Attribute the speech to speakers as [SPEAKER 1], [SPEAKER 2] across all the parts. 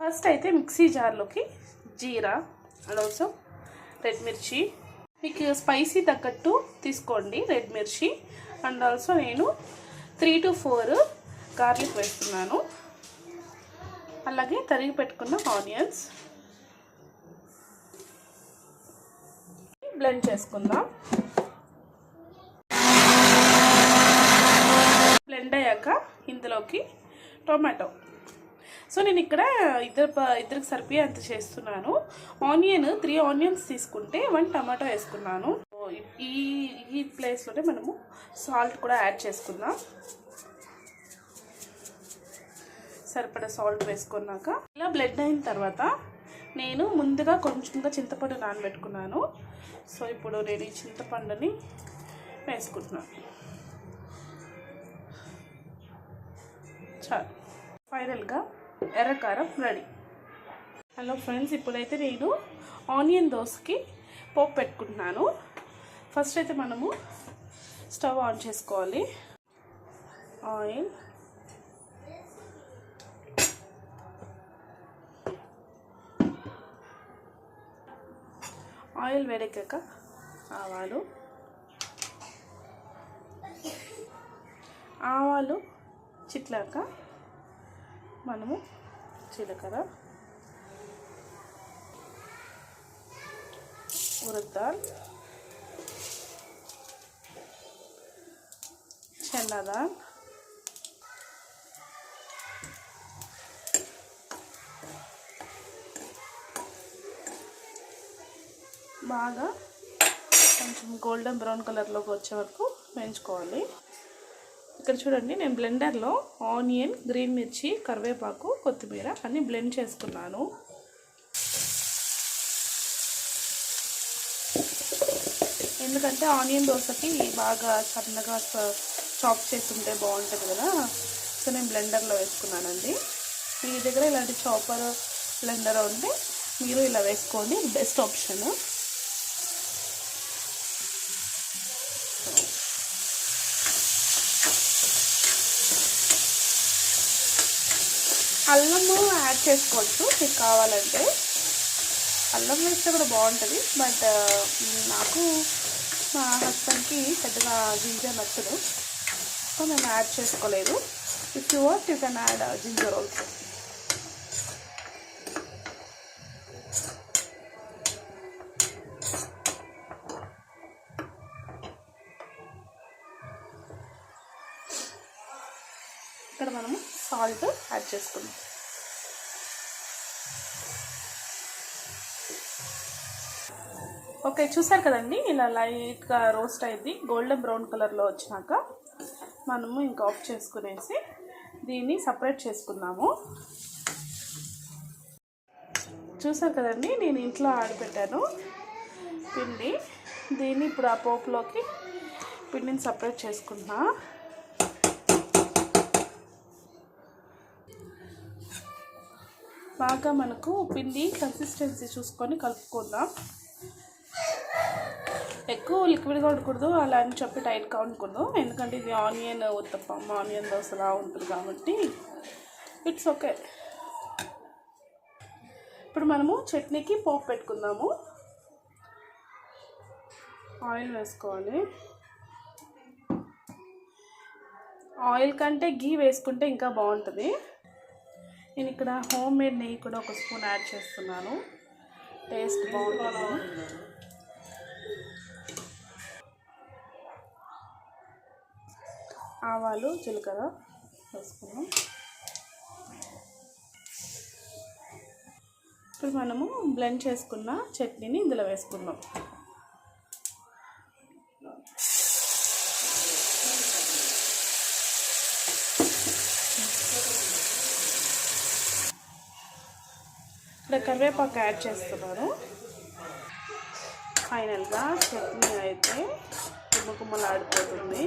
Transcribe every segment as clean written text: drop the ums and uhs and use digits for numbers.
[SPEAKER 1] First అయితే mixie జార్లోకి జీరా and also red మిర్చి, మీకు స్పైసీ తగ్గట్టు తీసుకోండి రెడ్ మిర్చి. అండ్ ఆల్సో నేను 3 to 4 గార్లిక్ వేస్తున్నాను. అలాగే తరిగి పెట్టుకున్న ఆనియన్స్ బ్లెండ్ చేసుకుందాం. బ్లెండ్ అయ్యాక ఇందులోకి టొమాటో. సో నేను ఇక్కడ ఇద్దరికి సరిపోయే అంత చేస్తున్నాను. 3 ఆనియన్స్ తీసుకుంటే 1 టమాటో వేసుకున్నాను. ఈ ప్లేస్లోనే మనము సాల్ట్ కూడా యాడ్ చేసుకుందాం. సరిపడా సాల్ట్ వేసుకున్నాక ఇలా బ్లెండ్ అయిన తర్వాత నేను ముందుగా కొంచెంగా చింతపండు నానబెట్టుకున్నాను. సో ఇప్పుడు నేను ఈ చింతపండుని వేసుకుంటున్నాను. చాలు. ఫైనల్గా ఎర్రకారం రెడీ. హలో ఫ్రెండ్స్, ఇప్పుడైతే నేను ఆనియన్ దోసకి పోపు పెట్టుకుంటున్నాను. ఫస్ట్ అయితే మనము స్టవ్ ఆన్ చేసుకోవాలి. ఆయిల్ వేడెక్కాక ఆవాలు చిట్లాక మనము జీలకర్ర, ఉరద్ దాల్, చనా దాల్, బాగా కొంచెం గోల్డెన్ బ్రౌన్ కలర్లోకి వచ్చే వరకు వేయించుకోవాలి. ఇక్కడ చూడండి, నేను బ్లెండర్లో ఆనియన్, గ్రీన్ మిర్చి, కరివేపాకు, కొత్తిమీర అన్నీ బ్లెండ్ చేసుకున్నాను. ఎందుకంటే ఆనియన్ దోశకి బాగా సన్నగా చాప్ చేస్తుంటే బాగుంటుంది కదా. సో నేను బ్లెండర్లో వేసుకున్నానండి. మీ దగ్గర ఇలాంటి చాపర్ బ్లెండర్ ఉంటే మీరు ఇలా వేసుకోండి, బెస్ట్ ఆప్షన్. అల్లము యాడ్ చేసుకోవచ్చు మీకు కావాలంటే. అల్లం వేస్తే కూడా బాగుంటుంది, బట్ నాకు మా హస్బెండ్కి పెద్దగా జింజర్ నచ్చదు, సో మేము యాడ్ చేసుకోలేదు. If you want you can add ginger also. ఇక్కడ మనము సాల్ట్ యాడ్ చేసుకుందాం. ఓకే, చూసారు కదండి, ఇలా లైట్గా రోస్ట్ అయింది. గోల్డెన్ బ్రౌన్ కలర్లో వచ్చినాక మనము ఇంకా ఆఫ్ చేసుకునేసి దీన్ని సపరేట్ చేసుకుందాము. చూసారు కదండి, నేను ఇంట్లో ఆడిపెట్టాను పిండి. దీన్ని ఇప్పుడు ఆ పోపులోకి పిండిని సపరేట్ చేసుకుంటున్నా. బాగా మనకు పిండి కన్సిస్టెన్సీ చూసుకొని కలుపుకుందాం. ఎక్కువ లిక్విడ్గా ఉండకూడదు, అలా అని చెప్పి టైట్గా ఉండకూడదు. ఎందుకంటే ఇది ఆనియన్ ఉత్తప్పం, ఆనియన్ దోశలా ఉంటుంది కాబట్టి ఇట్స్ ఓకే. ఇప్పుడు మనము చట్నీకి పోపు పెట్టుకుందాము. ఆయిల్ వేసుకోవాలి. ఆయిల్ కంటే గీ వేసుకుంటే ఇంకా బాగుంటుంది. నేను ఇక్కడ హోమ్ మేడ్ నెయ్యి కూడా 1 స్పూన్ యాడ్ చేస్తున్నాను, టేస్ట్ బాగుంటుంది. ఆవాలు, జీలకర్ర వేసుకున్నాం. ఇప్పుడు మనము బ్లెండ్ చేసుకున్న చట్నీని ఇందులో వేసుకుందాం. ఇక్కడ కరివేపాకు యాడ్ చేస్తున్నాను. ఫైనల్గా చట్నీ అయితే గుమ్మగుమ్మలాడిపోతుంది.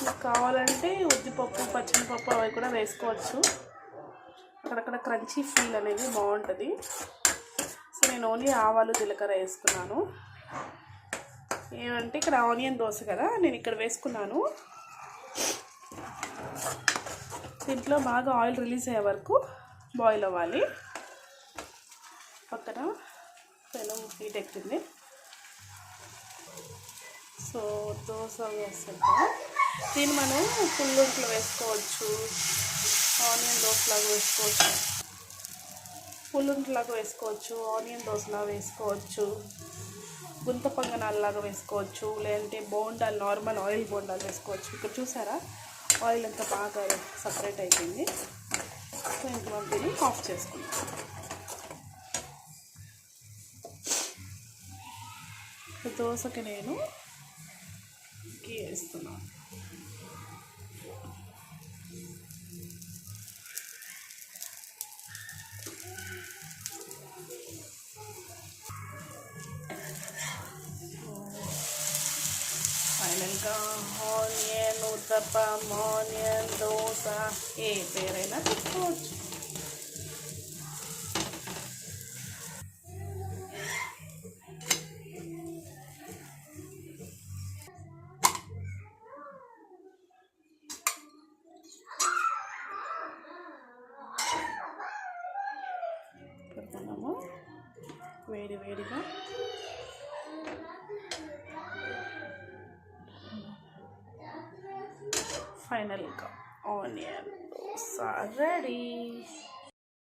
[SPEAKER 1] మీకు కావాలంటే ఉద్దిపప్పు, పచ్చిమిరపప్పు అవి కూడా వేసుకోవచ్చు. అక్కడక్కడ క్రంచీ ఫీల్ అనేది బాగుంటుంది. సో నేను ఓన్లీ ఆవాలు, జీలకర్ర వేసుకున్నాను. ఏమంటే ఇక్కడ ఆనియన్ దోశ కదా, నేను ఇక్కడ వేసుకున్నాను. దీంట్లో బాగా ఆయిల్ రిలీజ్ అయ్యే వరకు బాయిల్ అవ్వాలి. పక్కన పెనం హీట్ ఎక్కింది. సో దోశ వేస్తుంటాం. దీన్ని మనం పుల్లుంట్లో వేసుకోవచ్చు, ఆనియన్ దోశలాగా వేసుకోవచ్చు, పుల్లుంట్లాగా వేసుకోవచ్చు, ఆనియన్ దోశలాగా వేసుకోవచ్చు, గుంత పొంగనాల్లాగా వేసుకోవచ్చు, లేదంటే బోండాలు నార్మల్ ఆయిల్ బోండాలు వేసుకోవచ్చు. ఇక్కడ చూసారా ఆయిల్ అంతా బాగా సపరేట్ అయిపోయింది. సో ఇంక మనం దీన్ని ఆఫ్ చేసుకుంటాం. దోశకి నేను గీ వేస్తున్నాను. ఫైనల్గా ఆనియన్ ఉత్తప్పం, ఆనియన్ దోశ ఏ పేరైనా పెట్టుకోవచ్చు. పెడుతున్నాము వేడి వేడిగా. ఫైనల్గా ఆనియన్ దోశ రెడీ.